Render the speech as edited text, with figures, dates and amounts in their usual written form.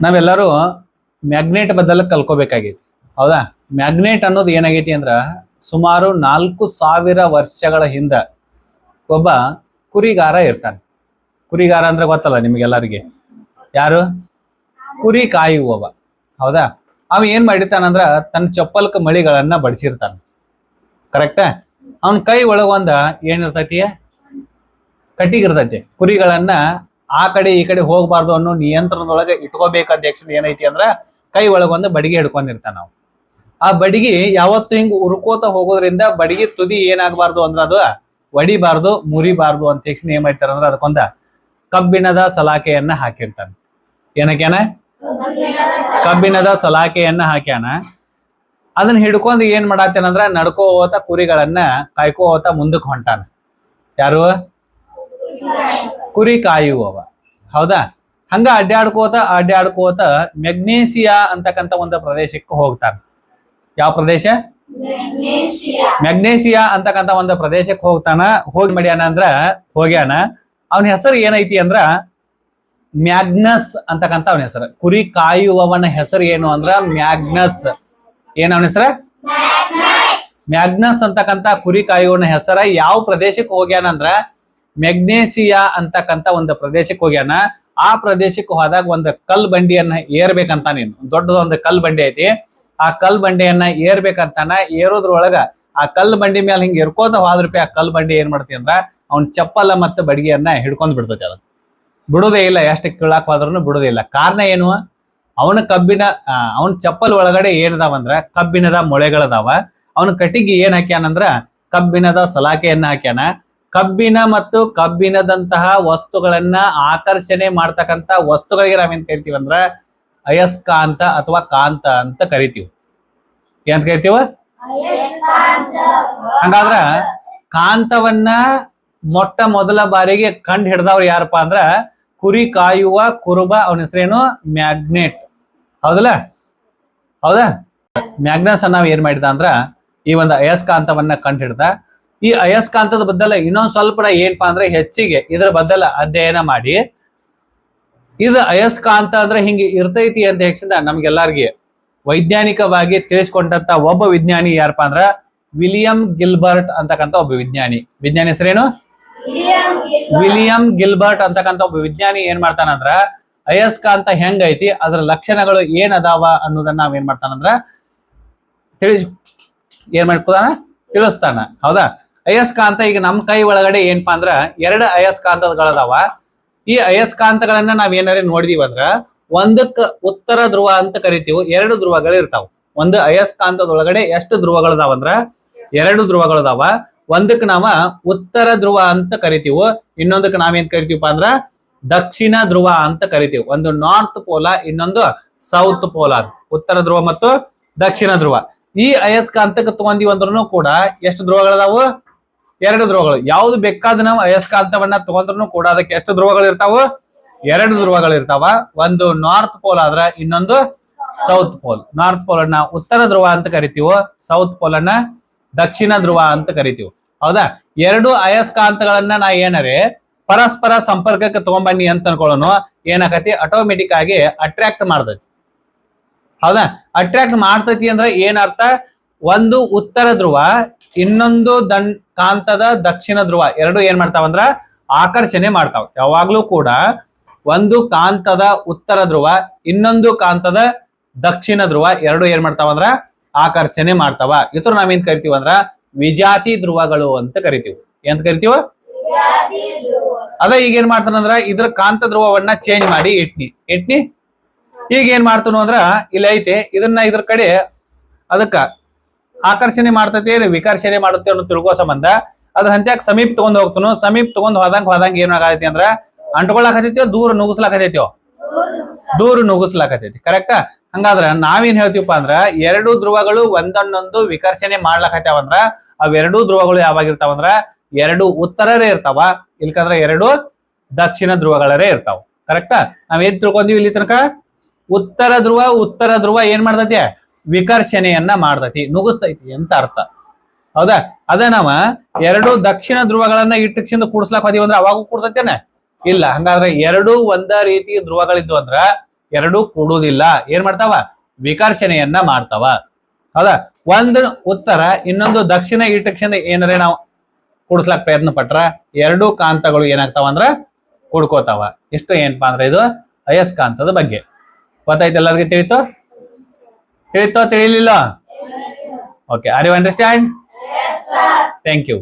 ನಾವೆಲ್ಲರೂ ಮ್ಯಾಗ್ನೆಟ್ ಬದಲು ಕಲ್ಕೋಬೇಕಾಗೈತಿ. ಹೌದಾ? ಮ್ಯಾಗ್ನೆಟ್ ಅನ್ನೋದು ಏನಾಗೈತಿ ಅಂದ್ರ ಸುಮಾರು 4000 ವರ್ಷಗಳ ಹಿಂದ ಒಬ್ಬ ಕುರಿಗಾರ ಇರ್ತಾನೆ. ಕುರಿಗಾರ ಅಂದ್ರೆ ಗೊತ್ತಲ್ಲ ನಿಮ್ಗೆಲ್ಲರಿಗೆ, ಯಾರು? ಕುರಿ ಕಾಯುವವ. ಹೌದಾ? ಅವ ಏನ್ ಮಾಡಿರ್ತಾನಂದ್ರ ತನ್ನ ಚಪ್ಪಲ್ಕ ಮಳಿಗಳನ್ನ ಬಡಿಸಿರ್ತಾನ. ಕರೆಕ್ಟಾ? ಅವನ ಕೈ ಒಳಗೊಂದ ಏನಿರ್ತೈತಿ? ಕಟ್ಟಿಗಿರ್ತೈತಿ. ಕುರಿಗಳನ್ನ ಆ ಕಡೆ ಈ ಕಡೆ ಹೋಗ್ಬಾರ್ದು ಅನ್ನೋ ನಿಯಂತ್ರಣದೊಳಗೆ ಇಟ್ಕೋಬೇಕಂತ ಯಕ್ಷನ್ ಏನೈತಿ ಅಂದ್ರ ಕೈ ಒಳಗೊಂದು ಬಡಿಗೆ ಹಿಡ್ಕೊಂಡಿರ್ತಾನ ನಾವು. ಆ ಬಡಿಗೆ ಯಾವತ್ತು ಹಿಂಗ್ ಉರ್ಕೋತ ಹೋಗೋದ್ರಿಂದ ಬಡಿಗೆ ತುದಿ ಏನಾಗಬಾರ್ದು ಅಂದ್ರ ಅದು ಒಡಿಬಾರ್ದು, ಮುರಿಬಾರ್ದು ಅಂತ ಯಕ್ಷನ್ ಏನ್ ಮಾಡ್ತಾರ ಅಂದ್ರ ಅದಕ್ಕೊಂದ ಕಬ್ಬಿಣದ ಸಲಾಕೆಯನ್ನ ಹಾಕಿರ್ತಾನೆ. ಏನಕ್ಯಾನ? ಕಬ್ಬಿಣದ ಸಲಾಕೆಯನ್ನ ಹಾಕ್ಯಾನ. ಅದನ್ನ ಹಿಡ್ಕೊಂಡು ಏನ್ ಮಾಡತ್ತೇನಂದ್ರ ನಡ್ಕೋತ ಕುರಿಗಳನ್ನ ಕಾಯ್ಕೋತ ಮುಂದಕ್ಕೆ ಹೊಂಟಾನ. ಯಾರು? ಕುರಿ ಕಾಯುವವ. ಹೌದಾ? ಹಂಗ ಅಡ್ಡಾಡ್ಕೋತ ಮೆಗ್ನೇಸಿಯಾ ಅಂತಕ್ಕಂಥ ಒಂದು ಪ್ರದೇಶಕ್ಕೆ ಹೋಗ್ತಾನ. ಯಾವ ಪ್ರದೇಶ? ಮೆಗ್ನೇಸಿಯಾ ಅಂತಕ್ಕಂಥ ಒಂದು ಪ್ರದೇಶಕ್ಕೆ ಹೋಗ್ತಾನ. ಹೋಗಿ ಮಾಡ್ಯಾನ ಅಂದ್ರ ಹೋಗ್ಯಾನ. ಅವನ ಹೆಸರು ಏನೈತಿ ಅಂದ್ರ ಮ್ಯಾಗ್ನಸ್ ಅಂತಕ್ಕಂಥ ಅವನ ಹೆಸರು. ಕುರಿ ಕಾಯುವವನ ಹೆಸರು ಏನು ಅಂದ್ರ ಮ್ಯಾಗ್ನಸ್. ಏನ್ ಅವನ ಹೆಸರ? ಮ್ಯಾಗ್ನಸ್ ಅಂತಕ್ಕಂಥ ಕುರಿ ಕಾಯುವವನ ಹೆಸರ. ಯಾವ ಪ್ರದೇಶಕ್ಕೆ ಹೋಗ್ಯಾನ ಅಂದ್ರ ಮೆಗ್ನೇಸಿಯಾ ಅಂತಕ್ಕಂಥ ಒಂದು ಪ್ರದೇಶಕ್ಕೆ ಹೋಗ್ಯಾನ. ಆ ಪ್ರದೇಶಕ್ಕೆ ಹೋದಾಗ ಒಂದು ಕಲ್ ಬಂಡಿಯನ್ನ ಏರ್ಬೇಕಂತ, ನೀನು ದೊಡ್ಡದೊಂದು ಕಲ್ ಬಂಡಿ ಐತಿ. ಆ ಕಲ್ ಬಂಡಿಯನ್ನ ಏರ್ಬೇಕಂತಾನ. ಏರೋದ್ರೊಳಗ ಆ ಕಲ್ ಬಂಡಿ ಮೇಲೆ ಹಿಂಗ ಎರ್ಕೋತ ಹೋದ್ರಪಿ ಆ ಕಲ್ ಬಂಡಿ ಏನ್ ಮಾಡ್ತಿ ಅಂದ್ರ ಅವ್ನ ಚಪ್ಪಲ ಮತ್ತು ಬಡಿಗೆಯನ್ನ ಹಿಡ್ಕೊಂಡ್ ಬಿಡ್ತೈತಿ. ಅದು ಬಿಡುದೇ ಇಲ್ಲ, ಎಷ್ಟು ಕೀಳಾಕ್ ಹೋದ್ರೂ ಬಿಡುದೇ ಇಲ್ಲ. ಕಾರಣ ಏನು? ಅವನ ಅವನ ಚಪ್ಪಲ್ ಒಳಗಡೆ ಏನದಾವಂದ್ರ ಕಬ್ಬಿಣದ ಮೊಳೆಗಳದಾವ. ಅವನ ಕಟ್ಟಿಗೆ ಏನ್ ಹಾಕ್ಯಾನಂದ್ರ ಕಬ್ಬಿಣದ ಸಲಾಕೆಯನ್ನ ಹಾಕ್ಯಾನ. ಕಬ್ಬಿಣ ಮತ್ತು ಕಬ್ಬಿಣದಂತಹ ವಸ್ತುಗಳನ್ನ ಆಕರ್ಷಣೆ ಮಾಡ್ತಕ್ಕಂಥ ವಸ್ತುಗಳಿಗೆ ನಾವೇನ್ ಕರಿತೀವಿ ಅಂದ್ರ ಅಯಸ್ಕಾಂತ ಅಥವಾ ಕಾಂತ ಅಂತ ಕರಿತೀವಿ. ಏನ್ ಕರಿತೀವ? ಹಂಗಾದ್ರ ಕಾಂತವನ್ನ ಮೊಟ್ಟ ಮೊದಲ ಬಾರಿಗೆ ಕಂಡು ಹಿಡ್ದವ್ರು ಯಾರಪ್ಪ ಅಂದ್ರ ಕುರಿ ಕಾಯುವ ಕುರುಬ. ಅವನ ಹೆಸರೇನು? ಮ್ಯಾಗ್ನೆಟ್. ಹೌದಲ್ಲ? ಹೌದಾ? ಮ್ಯಾಗ್ನಸ್ ನಾವ್ ಏನ್ ಮಾಡಿದ ಅಂದ್ರ ಈ ಒಂದು ಅಯಸ್ಕಾಂತವನ್ನ ಕಂಡು ಹಿಡ್ದ. ಈ ಅಯಸ್ಕಾಂತದ ಬದಲ ಇನ್ನೊಂದ್ ಸ್ವಲ್ಪ ಏನಪ್ಪಾ ಅಂದ್ರೆ ಹೆಚ್ಚಿಗೆ ಇದ್ರ ಬದಲ ಅಧ್ಯಯನ ಮಾಡಿ ಇದು ಅಯಸ್ಕಾಂತ ಅಂದ್ರೆ ಹಿಂಗೆ ಇರ್ತೈತಿ ಅಂತ ಹೇಳಿದ ನಮ್ಗೆಲ್ಲರಿಗೆ ವೈಜ್ಞಾನಿಕವಾಗಿ ತಿಳಿಸ್ಕೊಂಡಂತ ಒಬ್ಬ ವಿಜ್ಞಾನಿ ಯಾರಪ್ಪ ಅಂದ್ರ ವಿಲಿಯಂ ಗಿಲ್ಬರ್ಟ್ ಅಂತಕ್ಕಂಥ ಒಬ್ಬ ವಿಜ್ಞಾನಿ. ವಿಜ್ಞಾನಿ ಹೆಸರೇನು? ವಿಲಿಯಂ ಗಿಲ್ಬರ್ಟ್ ಅಂತಕ್ಕಂಥ ಒಬ್ಬ ವಿಜ್ಞಾನಿ ಏನ್ ಮಾಡ್ತಾನಂದ್ರ ಅಯಸ್ಕಾಂತ ಹೆಂಗೈತಿ, ಅದ್ರ ಲಕ್ಷಣಗಳು ಏನ್ ಅದಾವ ಅನ್ನೋದನ್ನ ನಾವ್ ಏನ್ ಮಾಡ್ತಾನಂದ್ರ ತಿಳಿಸ್ತಾನ. ಹೌದಾ? ಅಯಸ್ಕಾಂತ ಈಗ ನಮ್ ಕೈ ಒಳಗಡೆ ಏನಪ್ಪಾ ಅಂದ್ರ 2 ಅಯಸ್ಕಾಂತಗಳದಾವ. ಈ ಅಯಸ್ಕಾಂತಗಳನ್ನ ನಾವ್ ಏನಾರ ನೋಡಿದೀವಿ ಅಂದ್ರ ಒಂದಕ್ಕ ಉತ್ತರ ಧ್ರುವ ಅಂತ ಕರಿತೀವಿ. 2 ಧ್ರುವಗಳು ಇರ್ತಾವ. ಒಂದು ಅಯಸ್ಕಾಂತದೊಳಗಡೆ ಎಷ್ಟು ಧ್ರುವಗಳದಾವಂದ್ರ 2 ಧ್ರುವಗಳದಾವ. ಒಂದಕ್ಕೆ ನಾವ ಉತ್ತರ ಧ್ರುವ ಅಂತ ಕರಿತೀವಿ, ಇನ್ನೊಂದಕ್ಕೆ ನಾವೇನ್ ಕರಿತೀವಪ್ಪ ಅಂದ್ರ ದಕ್ಷಿಣ ಧ್ರುವ ಅಂತ ಕರಿತೀವಿ. ಒಂದು ನಾರ್ತ್ ಪೋಲ, ಇನ್ನೊಂದು ಸೌತ್ ಪೋಲ. ಉತ್ತರ ಧ್ರುವ ಮತ್ತು ದಕ್ಷಿಣ ಧ್ರುವ. ಈ ಅಯಸ್ಕಾಂತಕ್ಕೆ ತಗೊಂಡಿವಿ ಅಂದ್ರೂ ಕೂಡ ಎಷ್ಟು ಧ್ರುವಗಳದಾವು? 2 ಧ್ರುವಗಳು. ಯಾವ್ದು ಬೇಕಾದ ನಾವು ಅಯಸ್ಕಾಂತವನ್ನ ತಗೊಂಡ್ರು ಕೂಡ ಅದಕ್ಕೆ ಎಷ್ಟು ಧ್ರುವಗಳು ಇರ್ತಾವ? 2 ಧ್ರುವಗಳು ಇರ್ತಾವ. ಒಂದು ನಾರ್ತ್ ಪೋಲ್ ಆದ್ರ ಇನ್ನೊಂದು ಸೌತ್ ಪೋಲ್. ನಾರ್ತ್ ಪೋಲ್ ಅನ್ನ ಉತ್ತರ ಧ್ರುವ ಅಂತ ಕರಿತೀವಿ, ಸೌತ್ ಪೋಲ್ ಅನ್ನ ದಕ್ಷಿಣ ಧ್ರುವ ಅಂತ ಕರಿತೀವಿ. ಹೌದಾ? 2 ಅಯಸ್ಕಾಂತಗಳನ್ನ ನಾ ಏನರೆ ಪರಸ್ಪರ ಸಂಪರ್ಕಕ್ಕೆ ತಗೊಂಬನ್ನಿ ಅಂತ ಅನ್ಕೊಳ್ಳೋಣ, ಏನಾಗತಿ ಆಟೋಮೆಟಿಕ್ ಆಗಿ ಅಟ್ರಾಕ್ಟ್ ಮಾಡ್ತೈತಿ. ಹೌದಾ? ಅಟ್ರಾಕ್ಟ್ ಮಾಡ್ತೈತಿ ಅಂದ್ರೆ ಏನ್ ಅರ್ಥ? ಒಂದು ಉತ್ತರ ಧ್ರುವ, ಇನ್ನೊಂದು ಕಾಂತದ ದಕ್ಷಿಣ ಧ್ರುವ 2 ಏನ್ ಮಾಡ್ತಾವಂದ್ರ ಆಕರ್ಷಣೆ ಮಾಡ್ತಾವ. ಯಾವಾಗ್ಲೂ ಕೂಡ ಒಂದು ಕಾಂತದ ಉತ್ತರ ಧ್ರುವ, ಇನ್ನೊಂದು ಕಾಂತದ ದಕ್ಷಿಣ ಧ್ರುವ 2 ಏನ್ ಮಾಡ್ತಾವಂದ್ರ ಆಕರ್ಷಣೆ ಮಾಡ್ತಾವ. ಇದ್ರ ನಾವೇನ್ ಕರಿತೀವಿ ಅಂದ್ರ ವಿಜಾತಿ ಧ್ರುವಗಳು ಅಂತ ಕರಿತೀವಿ. ಎಂತ ಕರಿತೀವ? ಅದ ಈಗ ಏನ್ ಮಾಡ್ತಾನಂದ್ರ ಇದ್ರ ಕಾಂತ ಧ್ರುವವನ್ನ ಚೇಂಜ್ ಮಾಡಿ ಇಟ್ನಿ ಈಗ ಏನ್ ಮಾಡ್ತಾನು ಅಂದ್ರ ಇಲ್ಲಿ ಐತೆ, ಇದನ್ನ ಇದ್ರ ಕಡೆ ಅದಕ್ಕ ಆಕರ್ಷಣೆ ಮಾಡ್ತೈತಿ, ವಿಕರ್ಷಣೆ ಮಾಡುತ್ತೆ ಅನ್ನೋ ತಿಳ್ಕೋ ಸಂಬಂಧ ಅದ್ರ ಹಂತ್ಯಾಗ ಸಮೀಪ ತಗೊಂಡ್ ಹೋಗ್ತಾನು. ಸಮೀಪ ತಗೊಂಡ್ ಹೋದಂಗ ಏನಾಗತೈತಿ ಅಂದ್ರ ಅಂಟ್ಕೊಳಕತೈತಿಯೋ ದೂರ ನುಗ್ಗಿಸ್ಲಾಕತೈತಿಯೋ? ದೂರ ನುಗ್ಗಿಸ್ಲಾಕತೈತಿ. ಕರೆಕ್ಟಾ? ಹಂಗಾದ್ರ ನಾವೇನ್ ಹೇಳ್ತೀವಪ್ಪ ಅಂದ್ರ 2 ಧ್ರುವಗಳು ಒಂದನ್ನೊಂದು ವಿಕರ್ಷಣೆ ಮಾಡ್ಲಾಕತ್ಯಾವಂದ್ರ ಅವೆರಡೂ ಧ್ರುವಗಳು ಯಾವಾಗಿರ್ತಾವಂದ್ರ 2 ಉತ್ತರರೇ ಇರ್ತಾವ, ಇಲ್ಕಂದ್ರ 2 ದಕ್ಷಿಣ ಧ್ರುವಗಳರೇ ಇರ್ತಾವ. ಕರೆಕ್ಟಾ? ನಾವೇನ್ ತಿಳ್ಕೊಂತೀವಿ ಇಲ್ಲಿ ತನಕ? ಉತ್ತರ ಧ್ರುವ ಏನ್ ಮಾಡ್ತೈತಿ? ವಿಕರ್ಷಣೆಯನ್ನ ಮಾಡ್ತೈತಿ, ನುಗ್ಗಿಸ್ತೈತಿ ಅಂತ ಅರ್ಥ. ಹೌದಾ? ಅದ ನಾವ 2 ದಕ್ಷಿಣ ಧ್ರುವಗಳನ್ನ ಇಟ್ಟಿಂದ ಕೂಡ್ಸ್ಲಾಕ್ ಹೋದಿವಿ ಅಂದ್ರ ಅವಾಗೂ ಕೂಡ್ತೈತೇನ? ಇಲ್ಲ. ಹಂಗಾದ್ರೆ 2 ಒಂದ ರೀತಿ ಧ್ರುವಗಳಿದ್ವು ಅಂದ್ರ ಎರಡೂ ಕೂಡುವುದಿಲ್ಲ, ಏನ್ ಮಾಡ್ತಾವ? ವಿಕರ್ಷಣೆಯನ್ನ ಮಾಡ್ತಾವ. ಹೌದಾ? ಒಂದು ಉತ್ತರ ಇನ್ನೊಂದು ದಕ್ಷಿಣ ಈಟಕ್ಷಿಣ ಏನಾರೆ ನಾವು ಕೂಡಿಸ್ಲಾಕ್ ಪ್ರಯತ್ನ ಪಟ್ರ ಎರಡೂ ಕಾಂತಗಳು ಏನಾಗ್ತಾವ ಅಂದ್ರ ಕೂಡ್ಕೋತಾವ. ಇಷ್ಟು ಏನಪ್ಪಾ ಅಂದ್ರೆ ಇದು ಅಯಸ್ಕಾಂತದ ಬಗ್ಗೆ. ಗೊತ್ತಾಯ್ತು? ಎಲ್ಲರಿಗೂ ತಿಳಿತೋ ತಿಳಿಲಿಲ್ಲ? Okay, are you understand? Thank you.